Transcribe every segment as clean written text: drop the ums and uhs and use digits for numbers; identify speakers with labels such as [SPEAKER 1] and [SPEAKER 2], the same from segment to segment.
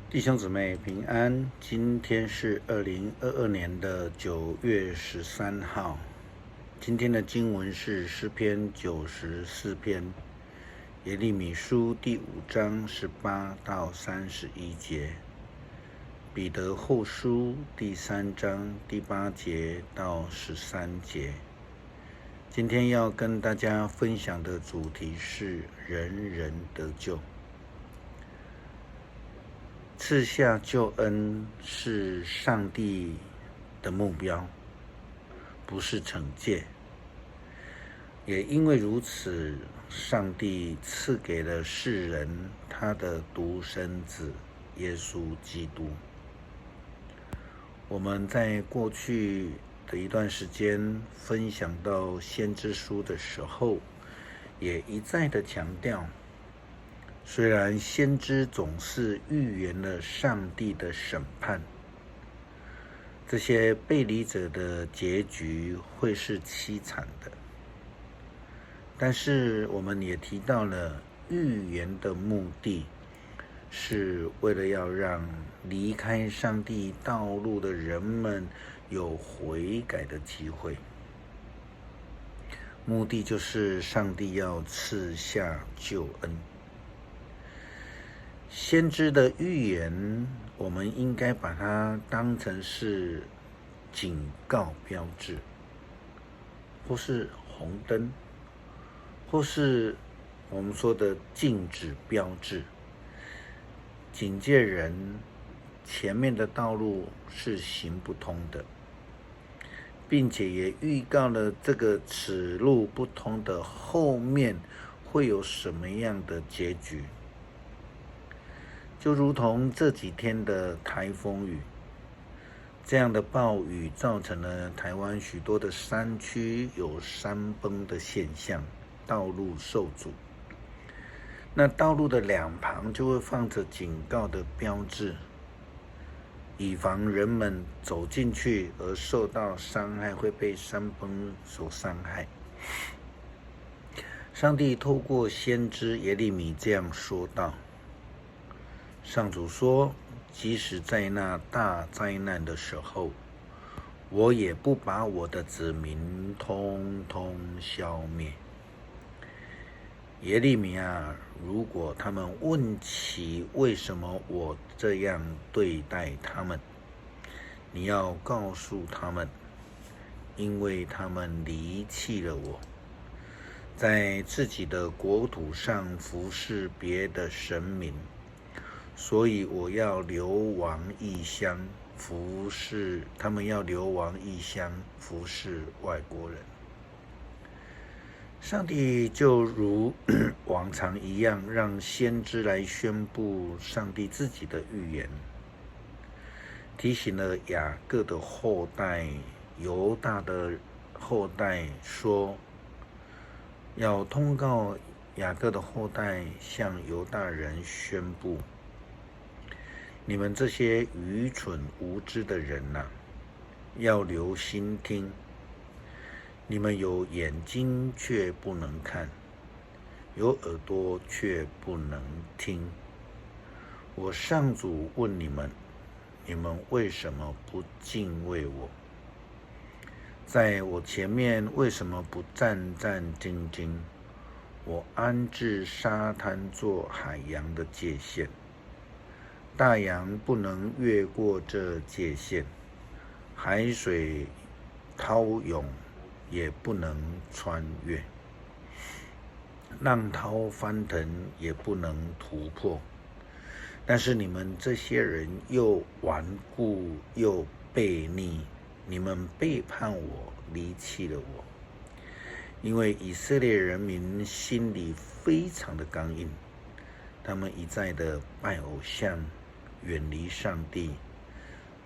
[SPEAKER 1] 弟兄姊妹平安，今天是2022年的9月13号。今天的经文是诗篇94篇，耶利米书第5章18到31节，彼得后书第3章第8节到13节。今天要跟大家分享的主题是人人得救。赐下救恩是上帝的目标，不是惩戒。也因为如此，上帝赐给了世人他的独生子耶稣基督。我们在过去的一段时间分享到先知书的时候，也一再的强调，虽然先知总是预言了上帝的审判，这些背离者的结局会是凄惨的，但是我们也提到了预言的目的是为了要让离开上帝道路的人们有悔改的机会，目的就是上帝要赐下救恩。先知的预言，我们应该把它当成是警告标志，或是红灯，或是我们说的禁止标志，警戒人前面的道路是行不通的，并且也预告了这个此路不通的后面会有什么样的结局。就如同这几天的台风雨，这样的暴雨造成了台湾许多的山区有山崩的现象，道路受阻。那道路的两旁就会放着警告的标志，以防人们走进去而受到伤害，会被山崩所伤害。上帝透过先知耶利米这样说道，上主说，即使在那大灾难的时候，我也不把我的子民通通消灭。耶利米啊，如果他们问起为什么我这样对待他们，你要告诉他们，因为他们离弃了我，在自己的国土上服侍别的神明，所以我要流亡异乡，服侍他们，要流亡异乡，服侍外国人。上帝就如往常一样，让先知来宣布上帝自己的预言，提醒了雅各的后代、犹大的后代说，要通告雅各的后代向犹大人宣布，你们这些愚蠢无知的人啊，要留心听。你们有眼睛却不能看，有耳朵却不能听。我上主问你们，你们为什么不敬畏我？在我前面为什么不战战兢兢？我安置沙滩做海洋的界限，大洋不能越过这界限，海水涛涌也不能穿越，浪涛翻腾也不能突破。但是你们这些人又顽固又悖逆，你们背叛我，离弃了我。因为以色列人民心里非常的刚硬，他们一再的拜偶像，远离上帝。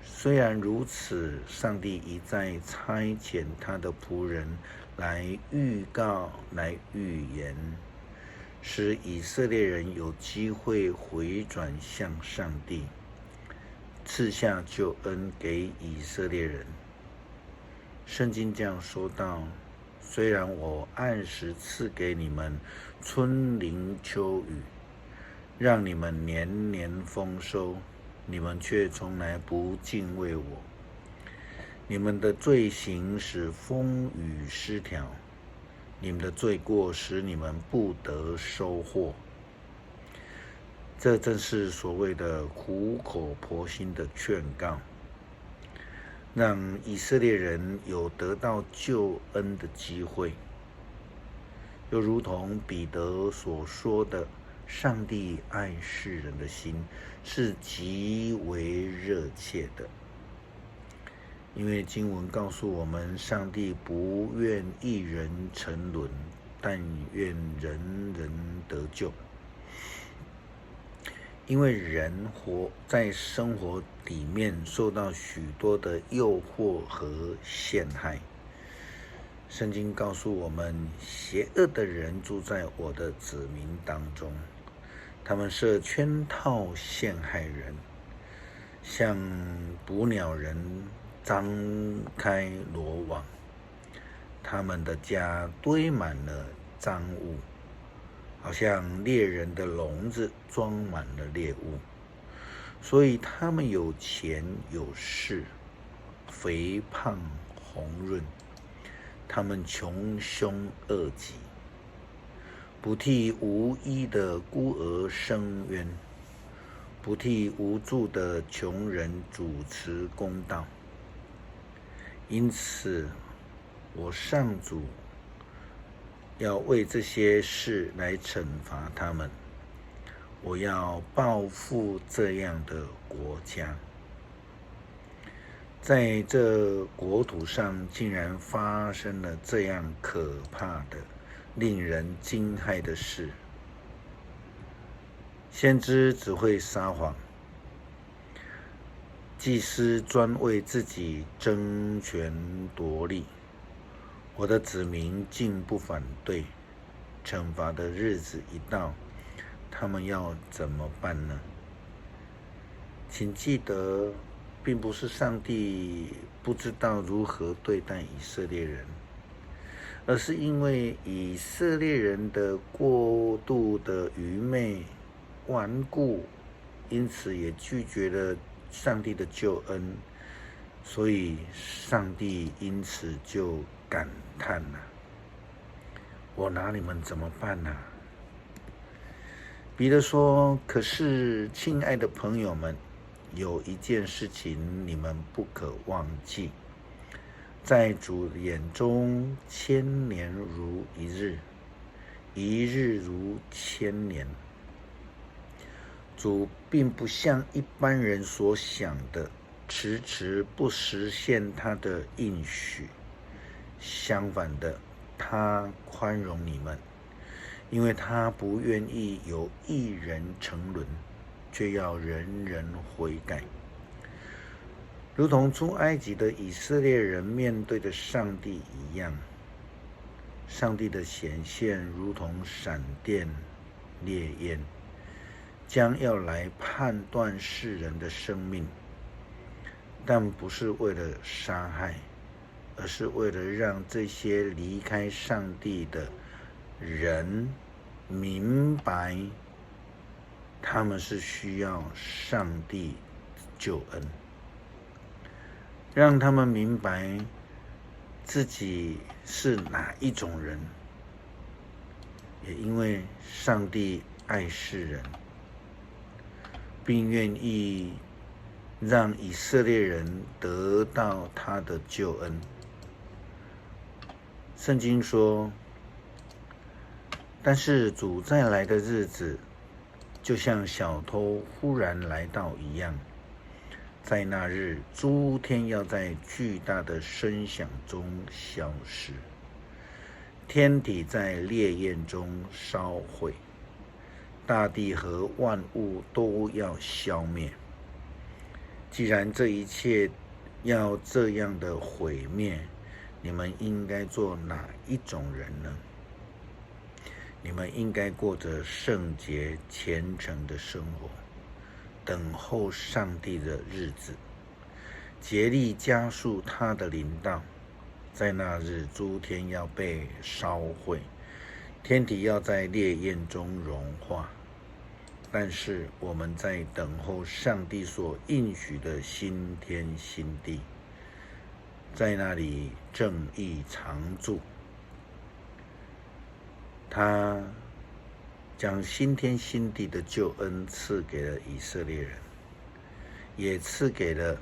[SPEAKER 1] 虽然如此，上帝一再差遣他的仆人来预告、来预言，使以色列人有机会回转向上帝，赐下救恩给以色列人。圣经这样说道，虽然我按时赐给你们春霖秋雨，让你们年年丰收，你们却从来不敬畏我。你们的罪行使风雨失调，你们的罪过使你们不得收获。这正是所谓的苦口婆心的劝告，让以色列人有得到救恩的机会。又如同彼得所说的，上帝爱世人的心是极为热切的，因为经文告诉我们，上帝不愿一人沉沦，但愿人人得救。因为人活在生活里面，受到许多的诱惑和陷害。圣经告诉我们，邪恶的人住在我的子民当中，他们设圈套陷害人，像捕鸟人张开罗网，他们的家堆满了赃物，好像猎人的笼子装满了猎物。所以他们有钱有势，肥胖红润，他们穷凶恶极，不替无依的孤儿伸冤，不替无助的穷人主持公道。因此，我上主要为这些事来惩罚他们，我要报复这样的国家。在这国土上竟然发生了这样可怕的、令人惊骇的事。先知只会撒谎，祭司专为自己争权夺利，我的子民竟不反对。惩罚的日子一到，他们要怎么办呢？请记得，并不是上帝不知道如何对待以色列人，而是因为以色列人的过度的愚昧顽固，因此也拒绝了上帝的救恩，所以上帝因此就感叹了：我拿你们怎么办呢？彼得说：可是亲爱的朋友们，有一件事情你们不可忘记，在主眼中，1000年如一日，一日如1000年。主并不像一般人所想的，迟迟不实现他的应许。相反的，他宽容你们，因为他不愿意有一人沉沦，却要人人悔改。如同出埃及的以色列人面对的上帝一样，上帝的显现如同闪电烈焰，将要来判断世人的生命，但不是为了杀害，而是为了让这些离开上帝的人明白，他们是需要上帝救恩，让他们明白自己是哪一种人。也因为上帝爱世人，并愿意让以色列人得到他的救恩。圣经说，但是主再来的日子，就像小偷忽然来到一样。在那日，诸天要在巨大的声响中消失，天体在烈焰中烧毁，大地和万物都要消灭。既然这一切要这样的毁灭，你们应该做哪一种人呢？你们应该过着圣洁虔诚的生活，等候上帝的日子，竭力加速他的临到。在那日，诸天要被烧毁，天体要在烈焰中融化，但是我们在等候上帝所应许的新天新地，在那里正义常住。他将新天新地的救恩赐给了以色列人，也赐给了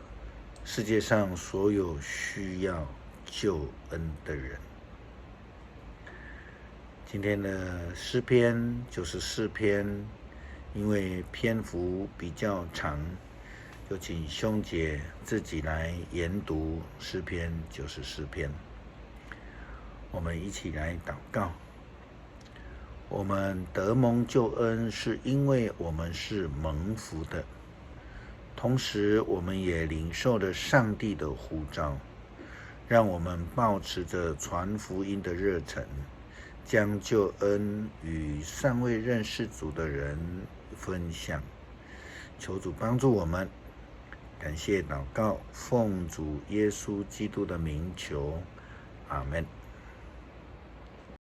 [SPEAKER 1] 世界上所有需要救恩的人。今天的诗篇94篇，因为篇幅比较长，就请兄姐自己来研读诗篇94篇。我们一起来祷告。我们得蒙救恩，是因为我们是蒙福的，同时我们也领受了上帝的呼召，让我们抱持着传福音的热忱，将救恩与尚未认识主的人分享。求主帮助我们。感谢祷告，奉主耶稣基督的名求，阿们。